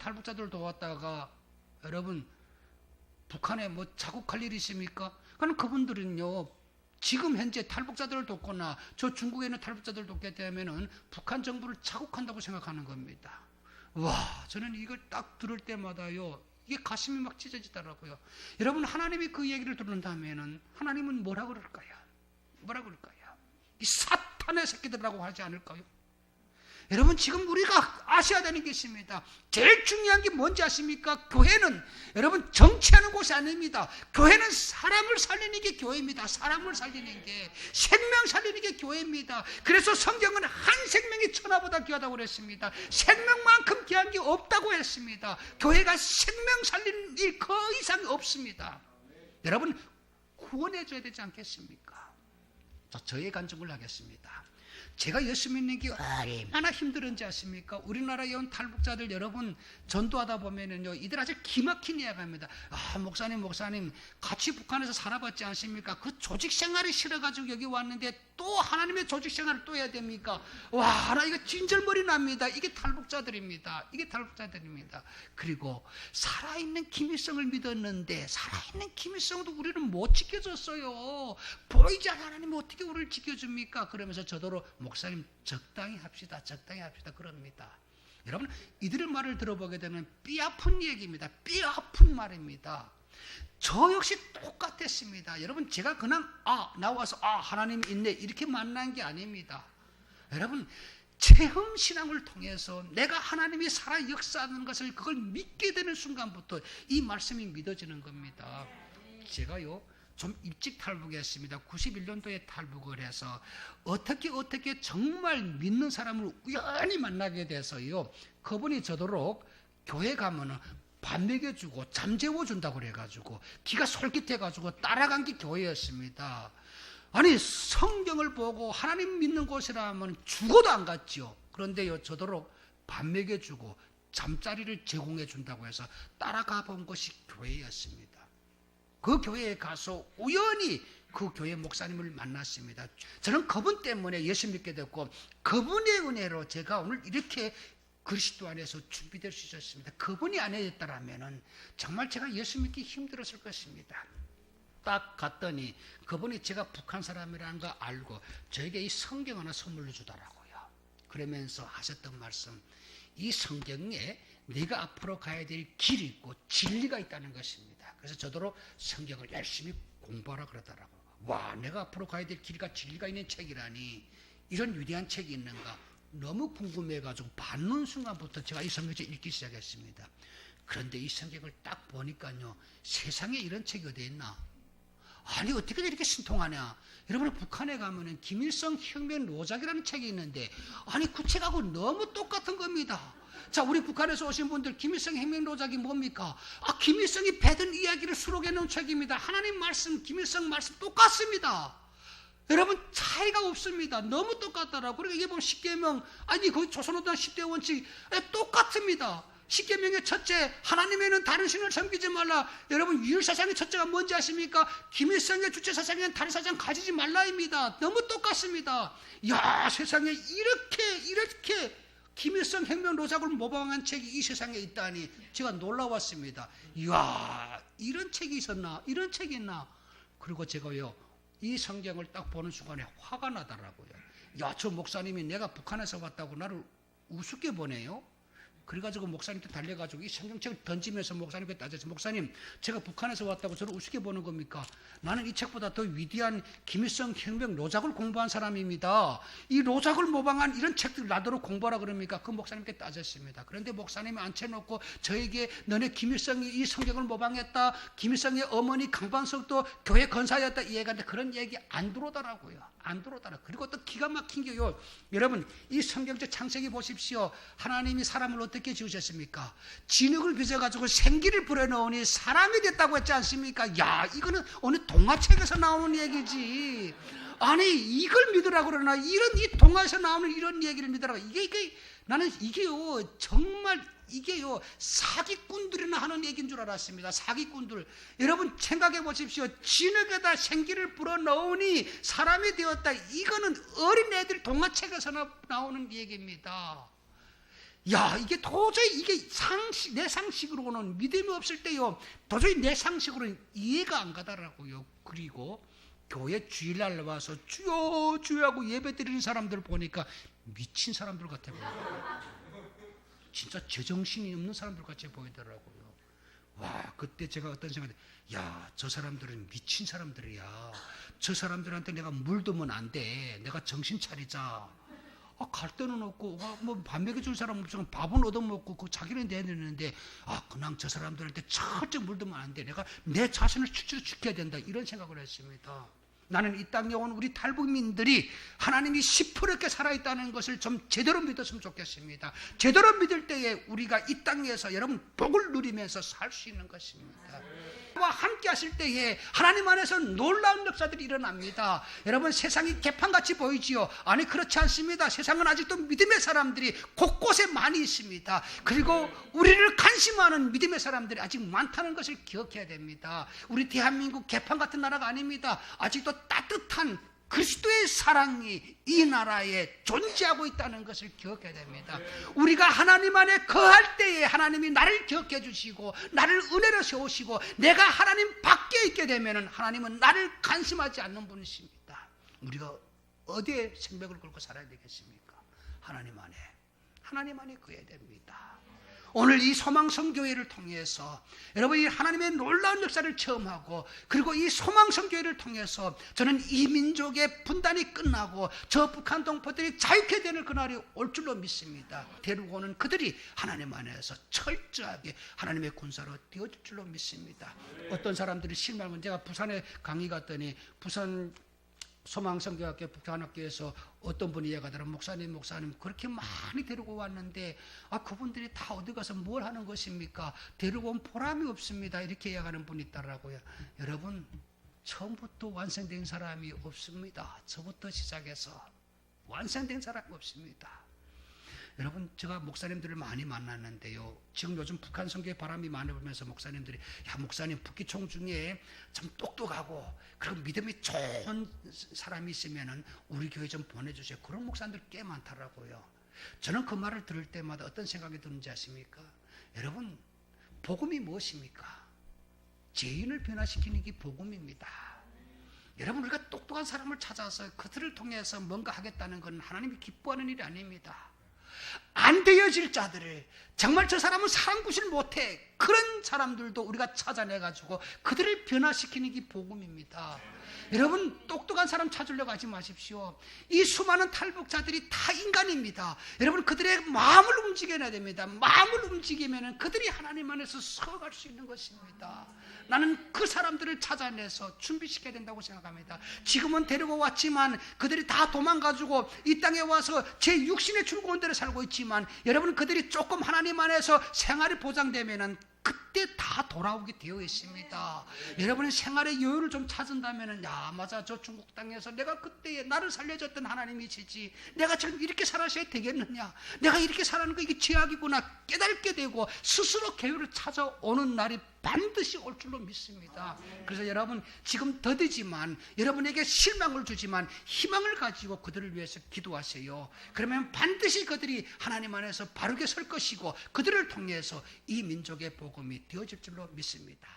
탈북자들 도왔다가 여러분 북한에 뭐 자국할 일이 있습니까? 그럼 그분들은요 지금 현재 탈북자들을 돕거나 저 중국에 있는 탈북자들을 돕게 되면은 북한 정부를 자국한다고 생각하는 겁니다. 와, 저는 이걸 딱 들을 때마다요 이게 가슴이 막 찢어지더라고요. 여러분 하나님이 그 얘기를 듣는다면은 하나님은 뭐라 그럴까요? 뭐라 그럴까요? 이 사탄의 새끼들이라고 하지 않을까요? 여러분 지금 우리가 아셔야 되는 게 있습니다. 제일 중요한 게 뭔지 아십니까? 교회는 여러분 정치하는 곳이 아닙니다. 교회는 사람을 살리는 게 교회입니다. 사람을 살리는 게, 생명 살리는 게 교회입니다. 그래서 성경은 한 생명이 천하보다 귀하다고 그랬습니다. 생명만큼 귀한 게 없다고 했습니다. 교회가 생명 살리는 일 그 이상이 없습니다. 여러분 구원해 줘야 되지 않겠습니까? 저의 간증을 하겠습니다. 제가 예수 믿는 게 얼마나 힘들은지 아십니까? 우리나라에 온 탈북자들 여러분 전도하다 보면은요 이들 아주 기막힌 이야기합니다. 아 목사님 같이 북한에서 살아봤지 않습니까? 그 조직 생활이 싫어가지고 여기 왔는데 또 하나님의 조직 생활을 또 해야 됩니까? 와, 나 이거 진절머리 납니다. 이게 탈북자들입니다. 이게 탈북자들입니다. 그리고 살아있는 김일성을 믿었는데 살아있는 김일성도 우리는 못 지켜줬어요. 보이지 않는 하나님이 어떻게 우리를 지켜줍니까? 그러면서 저더러 목사님 적당히 합시다 그럽니다. 여러분 이들의 말을 들어보게 되면 뼈 아픈 얘기입니다. 뼈 아픈 말입니다. 저 역시 똑같았습니다. 여러분 제가 그냥 나와서 하나님이 있네 이렇게 만난 게 아닙니다. 여러분 체험 신앙을 통해서 내가 하나님이 살아 역사하는 것을 그걸 믿게 되는 순간부터 이 말씀이 믿어지는 겁니다. 제가요 좀 일찍 탈북했습니다. 91년도에 탈북을 해서 어떻게 정말 믿는 사람을 우연히 만나게 돼서요. 그분이 저도록 교회 가면은 밥 먹여주고 잠 재워준다고 그래가지고 기가 솔깃해가지고 따라간 게 교회였습니다. 아니 성경을 보고 하나님 믿는 곳이라면 죽어도 안 갔지요. 그런데요 저도록 밥 먹여주고 잠자리를 제공해 준다고 해서 따라가 본 것이 교회였습니다. 그 교회에 가서 우연히 그 교회 목사님을 만났습니다. 저는 그분 때문에 예수 믿게 됐고 그분의 은혜로 제가 오늘 이렇게 그리스도 안에서 준비될 수 있었습니다. 그분이 아니었다면 정말 제가 예수 믿기 힘들었을 것입니다. 딱 갔더니 그분이 제가 북한 사람이라는 거 알고 저에게 이 성경 하나 선물로 주더라고요. 그러면서 하셨던 말씀, 이 성경에 네가 앞으로 가야 될 길이 있고 진리가 있다는 것입니다. 그래서 저더러 성경을 열심히 공부하라 그러더라고요. 와, 내가 앞으로 가야 될 길과 진리가 있는 책이라니 이런 위대한 책이 있는가 너무 궁금해가지고 받는 순간부터 제가 이 성경을 읽기 시작했습니다. 그런데 이 성경을 딱 보니까요 세상에 이런 책이 어디 있나? 아니 어떻게 이렇게 신통하냐? 여러분 북한에 가면은 김일성 혁명 노작이라는 책이 있는데 아니 그 책하고 너무 똑같은 겁니다. 자, 우리 북한에서 오신 분들 김일성 혁명 노작이 뭡니까? 김일성이 배든 이야기를 수록해 놓은 책입니다. 하나님 말씀, 김일성 말씀 똑같습니다. 여러분 차이가 없습니다. 너무 똑같더라고요. 그리고 이게 보면 십계명, 아니 거기 조선노당 10대 원칙 똑같습니다. 십계명의 첫째, 하나님에는 다른 신을 섬기지 말라. 여러분 유일사상의 첫째가 뭔지 아십니까? 김일성의 주체사상에는 다른 사상 가지지 말라입니다. 너무 똑같습니다. 야, 세상에 이렇게 김일성 혁명 노작을 모방한 책이 이 세상에 있다니 제가 놀라웠습니다. 이야, 이런 책이 있었나? 이런 책이 있나? 그리고 제가요 이 성경을 딱 보는 순간에 화가 나더라고요. 야, 저 목사님이 내가 북한에서 왔다고 나를 우습게 보네요. 그래가지고 목사님한테 달려가지고 이 성경책을 던지면서 목사님께 따졌어요. 목사님, 제가 북한에서 왔다고 저를 우습게 보는 겁니까? 나는 이 책보다 더 위대한 김일성 혁명 노작을 공부한 사람입니다. 이 노작을 모방한 이런 책들 나더러 공부하라 그럽니까? 그 목사님께 따졌습니다. 그런데 목사님이 앉혀놓고 저에게 너네 김일성이 이 성경을 모방했다. 김일성의 어머니 강반석도 교회 건사였다. 이 얘기하는데 그런 얘기 안 들어오더라고요. 안 들어오더라. 그리고 또 기가 막힌 게요. 여러분 이 성경책 창세기 보십시오. 하나님이 사람을 어떻게 지으셨습니까? 진흙을 빚어가지고 생기를 불어넣으니 사람이 됐다고 했지 않습니까? 야, 이거는 어느 동화책에서 나오는 얘기지. 아니 이걸 믿으라고 그러나 이런 이 동화에서 나오는 이런 얘기를 믿으라고. 이게 나는 이게요 정말 이게요 사기꾼들이나 하는 얘기인 줄 알았습니다. 사기꾼들. 여러분 생각해 보십시오. 진흙에다 생기를 불어넣으니 사람이 되었다. 이거는 어린애들 동화책에서 나오는 얘기입니다. 야, 이게 도저히 이게 내 상식으로는 믿음이 없을 때요, 도저히 내 상식으로는 이해가 안 가더라고요. 그리고 교회 주일날 와서 주여 주여 하고 예배 드리는 사람들 보니까 미친 사람들 같아 보여요. 진짜 제정신이 없는 사람들 같이 보이더라고요. 와, 그때 제가 어떤 생각이, 야, 저 사람들은 미친 사람들이야. 저 사람들한테 내가 물두면 안 돼. 내가 정신 차리자. 갈 데는 없고, 뭐 밥 먹여줄 사람 없으면 밥은 얻어먹고 그 자기는 내야 되는데, 그냥 저 사람들한테 철저히 물두면 안 돼. 내가 내 자신을 추출시켜야 된다. 이런 생각을 했습니다. 나는 이 땅에 온 우리 탈북민들이 하나님이 시퍼렇게 살아있다는 것을 좀 제대로 믿었으면 좋겠습니다. 제대로 믿을 때에 우리가 이 땅에서 여러분 복을 누리면서 살 수 있는 것입니다. 와 함께 하실 때에 하나님 안에서 놀라운 역사들이 일어납니다. 여러분, 세상이 개판같이 보이지요? 아니, 그렇지 않습니다. 세상은 아직도 믿음의 사람들이 곳곳에 많이 있습니다. 그리고 우리를 관심하는 믿음의 사람들이 아직 많다는 것을 기억해야 됩니다. 우리 대한민국 개판 같은 나라가 아닙니다. 아직도 따뜻한 그리스도의 사랑이 이 나라에 존재하고 있다는 것을 기억해야 됩니다. 우리가 하나님 안에 거할 때에 하나님이 나를 기억해 주시고 나를 은혜로 세우시고 내가 하나님 밖에 있게 되면 하나님은 나를 관심하지 않는 분이십니다. 우리가 어디에 생명을 걸고 살아야 되겠습니까? 하나님 안에 거해야 됩니다. 오늘 이 소망성교회를 통해서 여러분이 하나님의 놀라운 역사를 체험하고, 그리고 이 소망성교회를 통해서 저는 이 민족의 분단이 끝나고 저 북한 동포들이 자유케 되는 그날이 올 줄로 믿습니다. 데리고 오는 그들이 하나님 안에서 철저하게 하나님의 군사로 되어질 줄로 믿습니다. 어떤 사람들이 실망은, 제가 부산에 강의 갔더니 부산 소망성교학교 북한학교에서 어떤 분이 얘기하더라고요. 목사님 그렇게 많이 데리고 왔는데 그분들이 다 어디 가서 뭘 하는 것입니까? 데리고 온 보람이 없습니다. 이렇게 얘기하는 분이 있더라고요. 여러분, 처음부터 완성된 사람이 없습니다. 저부터 시작해서 완성된 사람이 없습니다. 여러분, 제가 목사님들을 많이 만났는데요, 지금 요즘 북한 선교에 바람이 많이 불면서 목사님들이, 야, 목사님 북기총 중에 좀 똑똑하고 그리고 믿음이 좋은 사람이 있으면 우리 교회 좀 보내주세요. 그런 목사님들 꽤 많더라고요. 저는 그 말을 들을 때마다 어떤 생각이 드는지 아십니까? 여러분, 복음이 무엇입니까? 죄인을 변화시키는 게 복음입니다. 여러분, 우리가 똑똑한 사람을 찾아서 그들을 통해서 뭔가 하겠다는 건 하나님이 기뻐하는 일이 아닙니다. 안 되어질 자들을, 정말 저 사람은 사람 구실 못해, 그런 사람들도 우리가 찾아내가지고 그들을 변화시키는 게 복음입니다. 여러분, 똑똑한 사람 찾으려고 하지 마십시오. 이 수많은 탈북자들이 다 인간입니다. 여러분, 그들의 마음을 움직여야 됩니다. 마음을 움직이면 그들이 하나님 안에서 서갈 수 있는 것입니다. 나는 그 사람들을 찾아내서 준비시켜야 된다고 생각합니다. 지금은 데리고 왔지만 그들이 다 도망가지고 이 땅에 와서 제 육신의 즐거운 데를 살고 있지만, 여러분, 그들이 조금 하나님 안에서 생활이 보장되면은 그때 다 돌아오게 되어 있습니다. 여러분의 생활의 여유를 좀 찾은다면, 야, 맞아, 저 중국 땅에서 내가 그때 나를 살려줬던 하나님이시지, 내가 지금 이렇게 살아셔야 되겠느냐, 내가 이렇게 살아는 거 이게 죄악이구나 깨닫게 되고 스스로 계율을 찾아오는 날이 반드시 올 줄로 믿습니다. 그래서 여러분, 지금 더디지만, 여러분에게 실망을 주지만 희망을 가지고 그들을 위해서 기도하세요. 그러면 반드시 그들이 하나님 안에서 바르게 설 것이고 그들을 통해서 이 민족의 복음이 되어질 줄로 믿습니다.